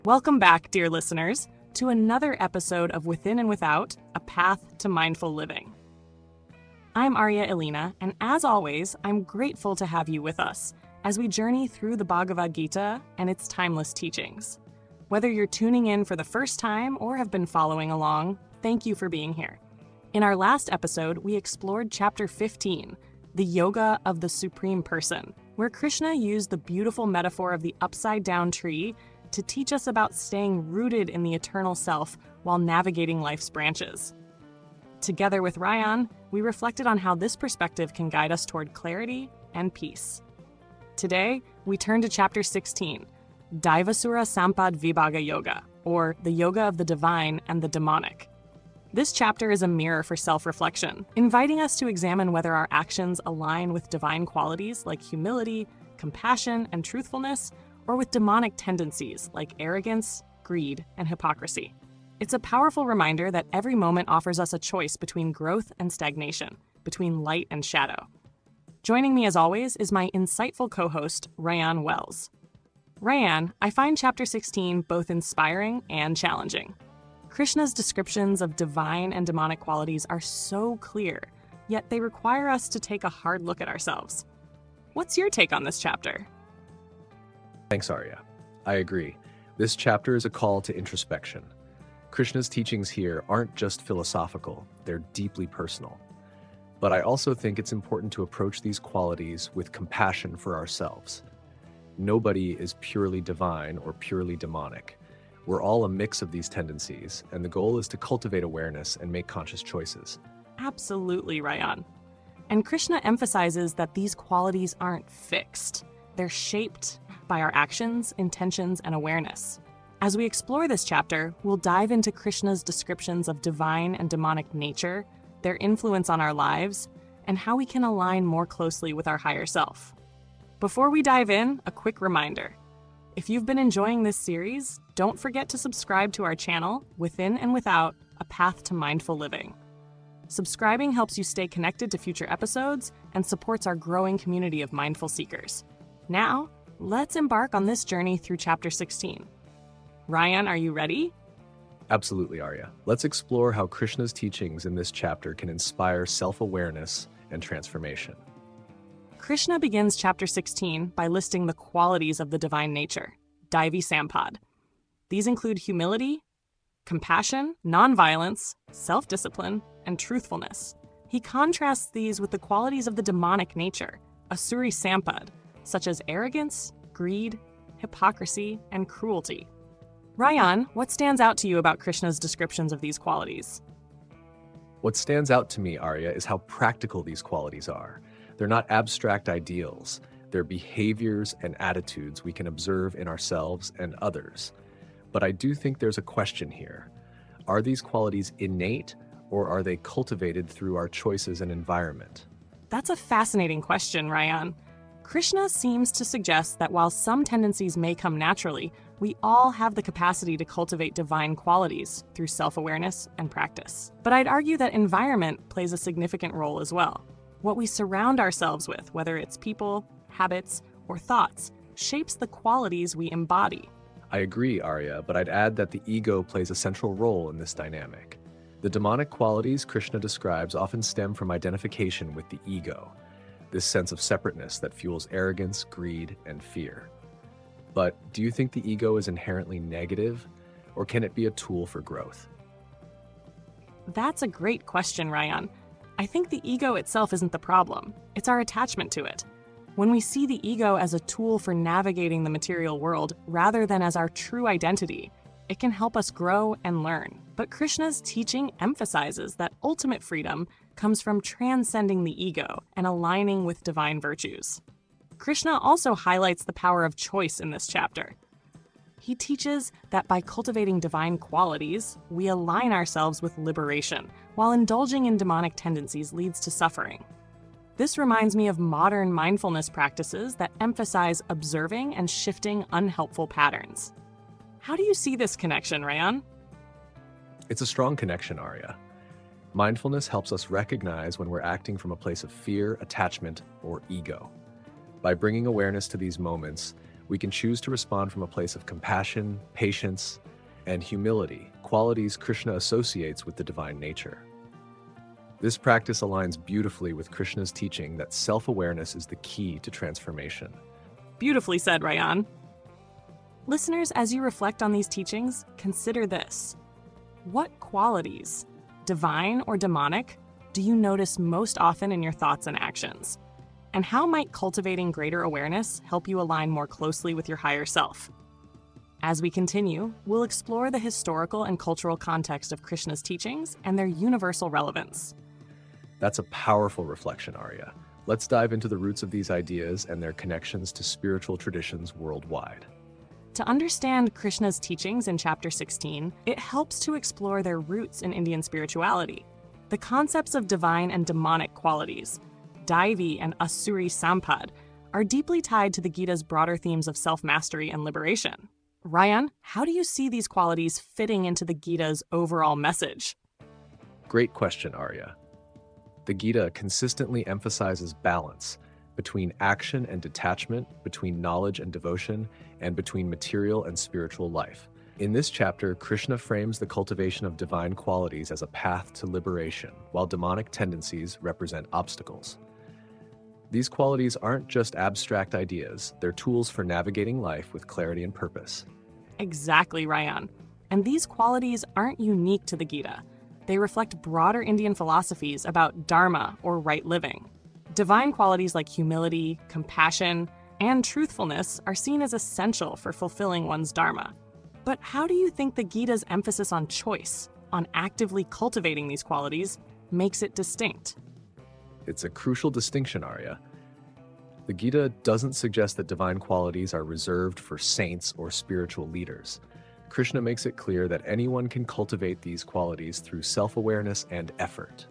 Welcome back, dear listeners, to another episode of Within and Without, A Path to Mindful Living. I'm Arya Elena, and as always, I'm grateful to have you with us as we journey through the Bhagavad Gita and its timeless teachings. Whether you're tuning in for the first time or have been following along, thank you for being here. In our last episode, we explored Chapter 15, the Yoga of the Supreme Person, where Krishna used the beautiful metaphor of the upside-down tree to teach us about staying rooted in the eternal self while navigating life's branches. Together with Ryan, we reflected on how this perspective can guide us toward clarity and peace. Today, we turn to Chapter 16, Daivasura Sampad Vibhaga Yoga, or the Yoga of the Divine and the Demonic. This chapter is a mirror for self-reflection, inviting us to examine whether our actions align with divine qualities like humility, compassion, and truthfulness, or with demonic tendencies like arrogance, greed, and hypocrisy. It's a powerful reminder that every moment offers us a choice between growth and stagnation, between light and shadow. Joining me as always is my insightful co-host, Ryan Wells. Ryan, I find Chapter 16 both inspiring and challenging. Krishna's descriptions of divine and demonic qualities are so clear, yet they require us to take a hard look at ourselves. What's your take on this chapter? Thanks, Arya. I agree. This chapter is a call to introspection. Krishna's teachings here aren't just philosophical, they're deeply personal. But I also think it's important to approach these qualities with compassion for ourselves. Nobody is purely divine or purely demonic. We're all a mix of these tendencies, and the goal is to cultivate awareness and make conscious choices. Absolutely, Ryan. And Krishna emphasizes that these qualities aren't fixed. They're shaped by our actions, intentions, and awareness. As we explore this chapter, we'll dive into Krishna's descriptions of divine and demonic nature, their influence on our lives, and how we can align more closely with our higher self. Before we dive in, a quick reminder. If you've been enjoying this series, don't forget to subscribe to our channel, Within and Without, A Path to Mindful Living. Subscribing helps you stay connected to future episodes and supports our growing community of mindful seekers. Now, let's embark on this journey through Chapter 16. Ryan, are you ready? Absolutely, Arya. Let's explore how Krishna's teachings in this chapter can inspire self-awareness and transformation. Krishna begins Chapter 16 by listing the qualities of the divine nature, Daivi Sampad. These include humility, compassion, nonviolence, self-discipline, and truthfulness. He contrasts these with the qualities of the demonic nature, Asuri Sampad, such as arrogance, greed, hypocrisy, and cruelty. Ryan, what stands out to you about Krishna's descriptions of these qualities? What stands out to me, Arya, is how practical these qualities are. They're not abstract ideals. They're behaviors and attitudes we can observe in ourselves and others. But I do think there's a question here. Are these qualities innate, or are they cultivated through our choices and environment? That's a fascinating question, Ryan. Krishna seems to suggest that while some tendencies may come naturally, we all have the capacity to cultivate divine qualities through self-awareness and practice. But I'd argue that environment plays a significant role as well. What we surround ourselves with, whether it's people, habits, or thoughts, shapes the qualities we embody. I agree, Arya, but I'd add that the ego plays a central role in this dynamic. The demonic qualities Krishna describes often stem from identification with the ego, this sense of separateness that fuels arrogance, greed, and fear. But do you think the ego is inherently negative, or can it be a tool for growth? That's a great question, Ryan. I think the ego itself isn't the problem. It's our attachment to it. When we see the ego as a tool for navigating the material world rather than as our true identity, it can help us grow and learn. But Krishna's teaching emphasizes that ultimate freedom comes from transcending the ego and aligning with divine virtues. Krishna also highlights the power of choice in this chapter. He teaches that by cultivating divine qualities, we align ourselves with liberation, while indulging in demonic tendencies leads to suffering. This reminds me of modern mindfulness practices that emphasize observing and shifting unhelpful patterns. How do you see this connection, Ryan? It's a strong connection, Arya. Mindfulness helps us recognize when we're acting from a place of fear, attachment, or ego. By bringing awareness to these moments, We can choose to respond from a place of compassion, patience, and humility, qualities Krishna associates with the divine nature. This practice aligns beautifully with Krishna's teaching that self-awareness is the key to transformation. Beautifully said, Rayan. Listeners, as you reflect on these teachings, consider this. What qualities, divine or demonic, do you notice most often in your thoughts and actions? And how might cultivating greater awareness help you align more closely with your higher self? As we continue, we'll explore the historical and cultural context of Krishna's teachings and their universal relevance. That's a powerful reflection, Arya. Let's dive into the roots of these ideas and their connections to spiritual traditions worldwide. To understand Krishna's teachings in Chapter 16, it helps to explore their roots in Indian spirituality. The concepts of divine and demonic qualities, Daivi and Asuri Sampad, are deeply tied to the Gita's broader themes of self-mastery and liberation. Rayan, how do you see these qualities fitting into the Gita's overall message? Great question, Arya. The Gita consistently emphasizes balance between action and detachment, between knowledge and devotion, and between material and spiritual life. In this chapter, Krishna frames the cultivation of divine qualities as a path to liberation, while demonic tendencies represent obstacles. These qualities aren't just abstract ideas, they're tools for navigating life with clarity and purpose. Exactly, Rayan. And these qualities aren't unique to the Gita. They reflect broader Indian philosophies about dharma, or right living. Divine qualities like humility, compassion, and truthfulness are seen as essential for fulfilling one's dharma. But how do you think the Gita's emphasis on choice, on actively cultivating these qualities, makes it distinct? It's a crucial distinction, Arya. The Gita doesn't suggest that divine qualities are reserved for saints or spiritual leaders. Krishna makes it clear that anyone can cultivate these qualities through self-awareness and effort.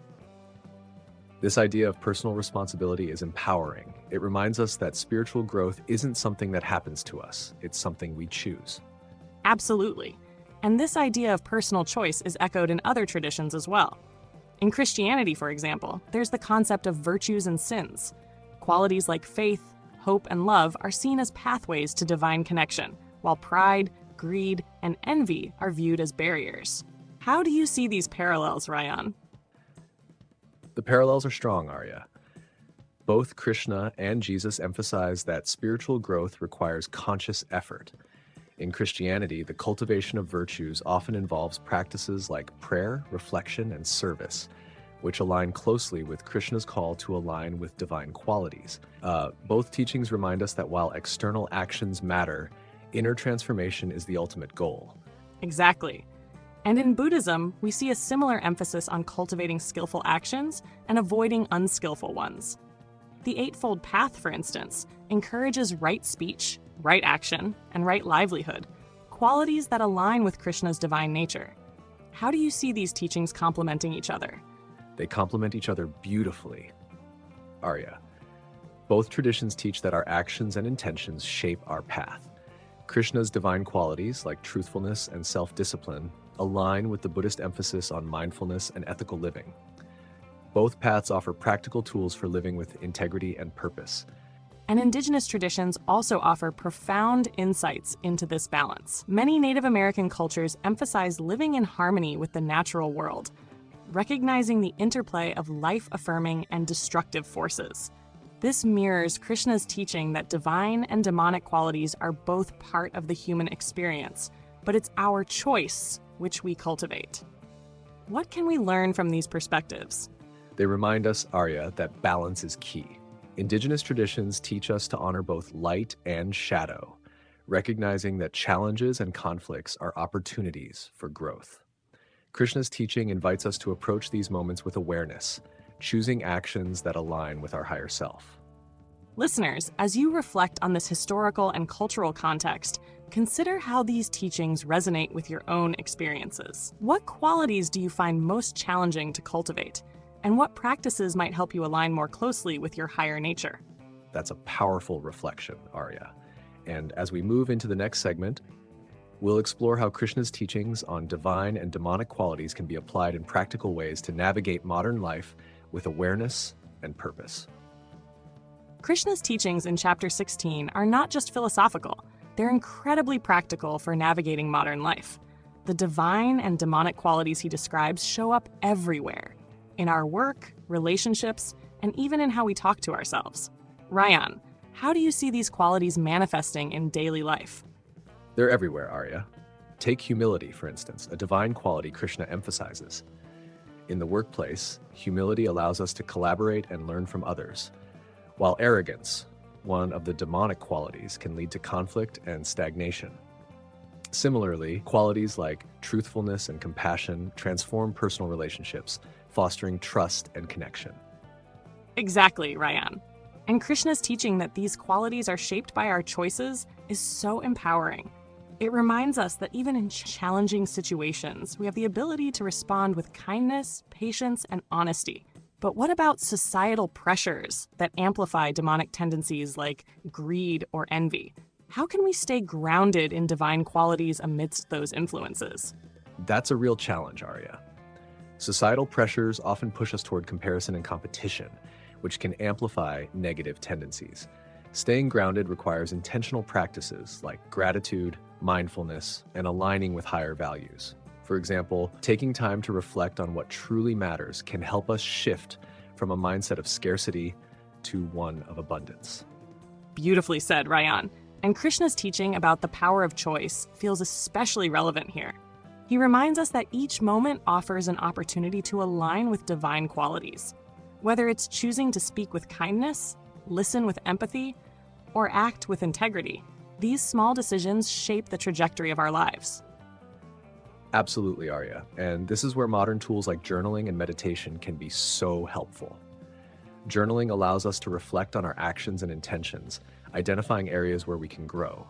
This idea of personal responsibility is empowering. It reminds us that spiritual growth isn't something that happens to us, it's something we choose. Absolutely. And this idea of personal choice is echoed in other traditions as well. In Christianity, for example, there's the concept of virtues and sins. Qualities like faith, hope, and love are seen as pathways to divine connection, while pride, greed, and envy are viewed as barriers. How do you see these parallels, Rayan? The parallels are strong, Arya. Both Krishna and Jesus emphasize that spiritual growth requires conscious effort. In Christianity, the cultivation of virtues often involves practices like prayer, reflection, and service, which align closely with Krishna's call to align with divine qualities. Both teachings remind us that while external actions matter, inner transformation is the ultimate goal. Exactly. And in Buddhism, we see a similar emphasis on cultivating skillful actions and avoiding unskillful ones. The Eightfold Path, for instance, encourages right speech, right action, and right livelihood, qualities that align with Krishna's divine nature. How do you see these teachings complementing each other? They complement each other beautifully. Arya, both traditions teach that our actions and intentions shape our path. Krishna's divine qualities, like truthfulness and self-discipline, align with the Buddhist emphasis on mindfulness and ethical living. Both paths offer practical tools for living with integrity and purpose. And indigenous traditions also offer profound insights into this balance. Many Native American cultures emphasize living in harmony with the natural world, recognizing the interplay of life-affirming and destructive forces. This mirrors Krishna's teaching that divine and demonic qualities are both part of the human experience, but it's our choice which we cultivate. What can we learn from these perspectives? They remind us, Arya, that balance is key. Indigenous traditions teach us to honor both light and shadow, recognizing that challenges and conflicts are opportunities for growth. Krishna's teaching invites us to approach these moments with awareness, choosing actions that align with our higher self. Listeners, as you reflect on this historical and cultural context, consider how these teachings resonate with your own experiences. What qualities do you find most challenging to cultivate? And what practices might help you align more closely with your higher nature? That's a powerful reflection, Arya. And as we move into the next segment, we'll explore how Krishna's teachings on divine and demonic qualities can be applied in practical ways to navigate modern life with awareness and purpose. Krishna's teachings in Chapter 16 are not just philosophical. They're incredibly practical for navigating modern life. The divine and demonic qualities he describes show up everywhere, in our work, relationships, and even in how we talk to ourselves. Ryan, how do you see these qualities manifesting in daily life? They're everywhere, Arya. Take humility, for instance, a divine quality Krishna emphasizes. In the workplace, humility allows us to collaborate and learn from others, while arrogance, one of the demonic qualities, can lead to conflict and stagnation. Similarly, qualities like truthfulness and compassion transform personal relationships, fostering trust and connection. Exactly, Ryan. And Krishna's teaching that these qualities are shaped by our choices is so empowering. It reminds us that even in challenging situations, we have the ability to respond with kindness, patience, and honesty. But what about societal pressures that amplify demonic tendencies like greed or envy? How can we stay grounded in divine qualities amidst those influences? That's a real challenge, Arya. Societal pressures often push us toward comparison and competition, which can amplify negative tendencies. Staying grounded requires intentional practices like gratitude, mindfulness, and aligning with higher values. For example, taking time to reflect on what truly matters can help us shift from a mindset of scarcity to one of abundance. Beautifully said, Ryan. And Krishna's teaching about the power of choice feels especially relevant here. He reminds us that each moment offers an opportunity to align with divine qualities. Whether it's choosing to speak with kindness, listen with empathy, or act with integrity, these small decisions shape the trajectory of our lives. Absolutely, Arya. And this is where modern tools like journaling and meditation can be so helpful. Journaling allows us to reflect on our actions and intentions, identifying areas where we can grow.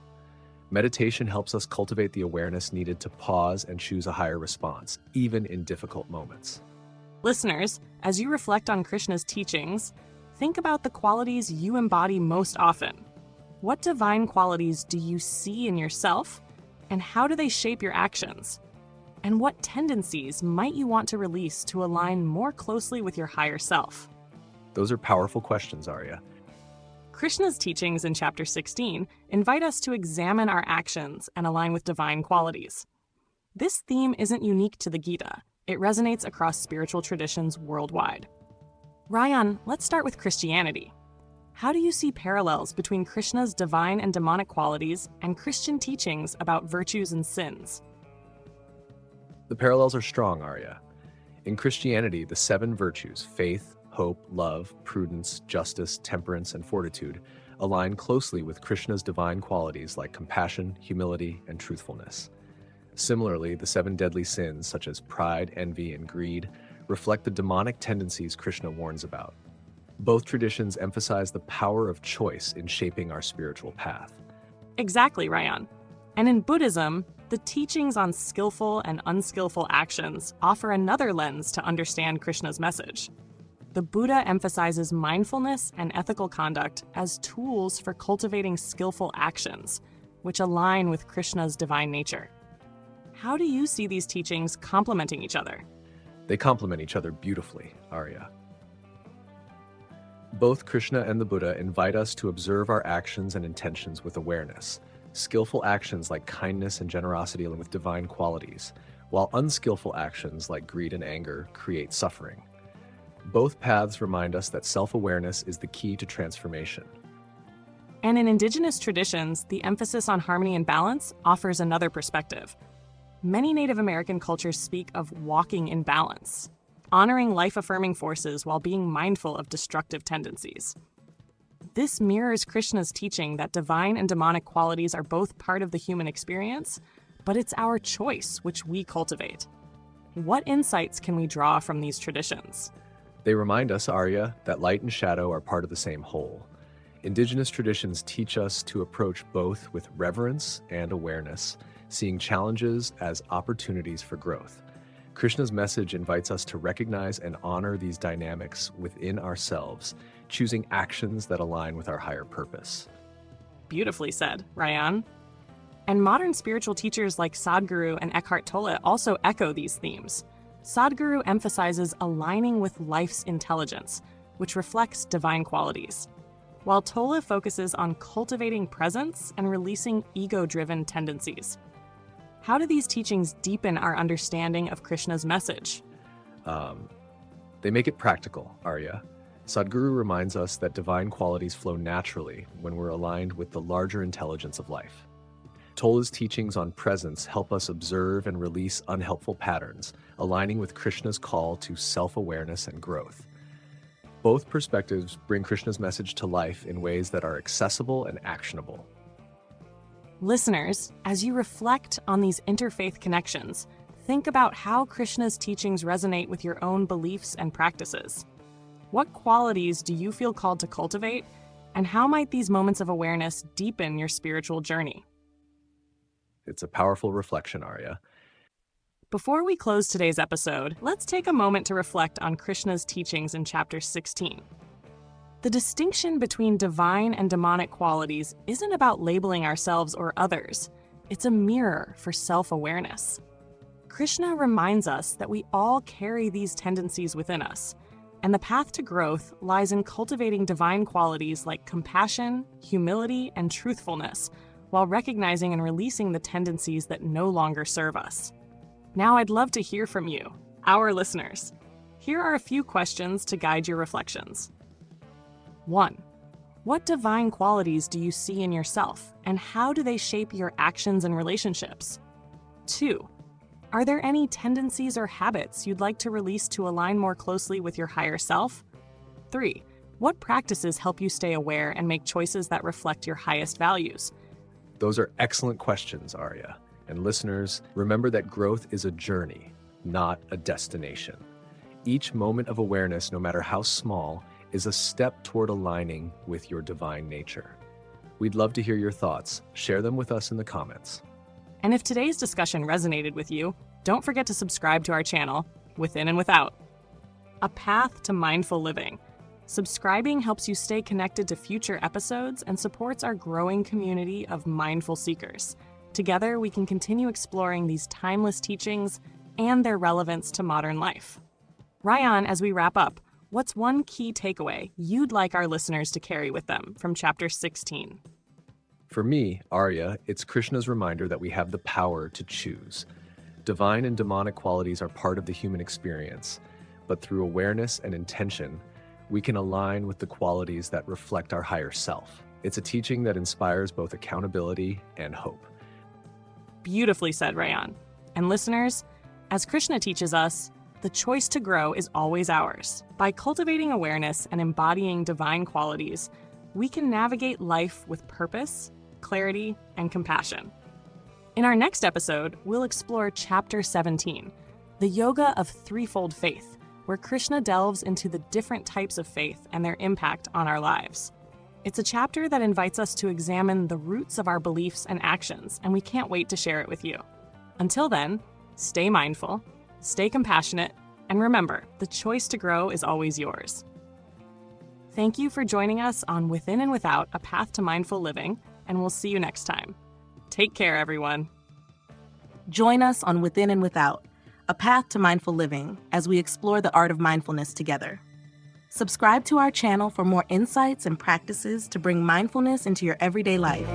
Meditation helps us cultivate the awareness needed to pause and choose a higher response, even in difficult moments. Listeners, as you reflect on Krishna's teachings, think about the qualities you embody most often. What divine qualities do you see in yourself, and how do they shape your actions? And what tendencies might you want to release to align more closely with your higher self? Those are powerful questions, Arya. Krishna's teachings in chapter 16 invite us to examine our actions and align with divine qualities. This theme isn't unique to the Gita. It resonates across spiritual traditions worldwide. Ryan, let's start with Christianity. How do you see parallels between Krishna's divine and demonic qualities and Christian teachings about virtues and sins? The parallels are strong, Arya. In Christianity, the 7 virtues, faith, hope, love, prudence, justice, temperance, and fortitude, align closely with Krishna's divine qualities like compassion, humility, and truthfulness. Similarly, the 7 deadly sins, such as pride, envy, and greed, reflect the demonic tendencies Krishna warns about. Both traditions emphasize the power of choice in shaping our spiritual path. Exactly, Ryan. And in Buddhism, the teachings on skillful and unskillful actions offer another lens to understand Krishna's message. The Buddha emphasizes mindfulness and ethical conduct as tools for cultivating skillful actions, which align with Krishna's divine nature. How do you see these teachings complementing each other? They complement each other beautifully, Arya. Both Krishna and the Buddha invite us to observe our actions and intentions with awareness. Skillful actions like kindness and generosity align with divine qualities, while unskillful actions like greed and anger create suffering. Both paths remind us that self-awareness is the key to transformation. And in indigenous traditions, the emphasis on harmony and balance offers another perspective. Many Native American cultures speak of walking in balance, honoring life-affirming forces while being mindful of destructive tendencies. This mirrors Krishna's teaching that divine and demonic qualities are both part of the human experience, but it's our choice which we cultivate. What insights can we draw from these traditions? They remind us, Arya, that light and shadow are part of the same whole. Indigenous traditions teach us to approach both with reverence and awareness, seeing challenges as opportunities for growth. Krishna's message invites us to recognize and honor these dynamics within ourselves, choosing actions that align with our higher purpose. Beautifully said, Ryan. And modern spiritual teachers like Sadhguru and Eckhart Tolle also echo these themes. Sadhguru emphasizes aligning with life's intelligence, which reflects divine qualities. while Tola focuses on cultivating presence and releasing ego-driven tendencies. How do these teachings deepen our understanding of Krishna's message? They make it practical, Arya. Sadhguru reminds us that divine qualities flow naturally when we're aligned with the larger intelligence of life. Tola's teachings on presence help us observe and release unhelpful patterns, aligning with Krishna's call to self-awareness and growth. Both perspectives bring Krishna's message to life in ways that are accessible and actionable. Listeners, as you reflect on these interfaith connections, think about how Krishna's teachings resonate with your own beliefs and practices. What qualities do you feel called to cultivate, and how might these moments of awareness deepen your spiritual journey? It's a powerful reflection, Arya. Before we close today's episode, let's take a moment to reflect on Krishna's teachings in chapter 16. The distinction between divine and demonic qualities isn't about labeling ourselves or others. It's a mirror for self-awareness. Krishna reminds us that we all carry these tendencies within us, and the path to growth lies in cultivating divine qualities like compassion, humility, and truthfulness, while recognizing and releasing the tendencies that no longer serve us. Now I'd love to hear from you, our listeners. Here are a few questions to guide your reflections. 1. What divine qualities do you see in yourself, and how do they shape your actions and relationships? 2. Are there any tendencies or habits you'd like to release to align more closely with your higher self? 3. What practices help you stay aware and make choices that reflect your highest values? Those are excellent questions, Arya. And listeners, remember that growth is a journey, not a destination. Each moment of awareness, no matter how small, is a step toward aligning with your divine nature. We'd love to hear your thoughts. Share them with us in the comments. And if today's discussion resonated with you, don't forget to subscribe to our channel, Within and Without. A path to mindful living. Subscribing helps you stay connected to future episodes and supports our growing community of mindful seekers. Together, we can continue exploring these timeless teachings and their relevance to modern life. Ryan, as we wrap up, what's one key takeaway you'd like our listeners to carry with them from chapter 16? For me, Arya, it's Krishna's reminder that we have the power to choose. Divine and demonic qualities are part of the human experience, but through awareness and intention, we can align with the qualities that reflect our higher self. It's a teaching that inspires both accountability and hope. Beautifully said, Ryan. And listeners, as Krishna teaches us, the choice to grow is always ours. By cultivating awareness and embodying divine qualities, we can navigate life with purpose, clarity, and compassion. In our next episode, we'll explore chapter 17, the yoga of threefold faith, where Krishna delves into the different types of faith and their impact on our lives. It's a chapter that invites us to examine the roots of our beliefs and actions, and we can't wait to share it with you. Until then, stay mindful, stay compassionate, and remember, the choice to grow is always yours. Thank you for joining us on Within and Without, a path to mindful living, and we'll see you next time. Take care, everyone. Join us on Within and Without, a path to mindful living, as we explore the art of mindfulness together. Subscribe to our channel for more insights and practices to bring mindfulness into your everyday life.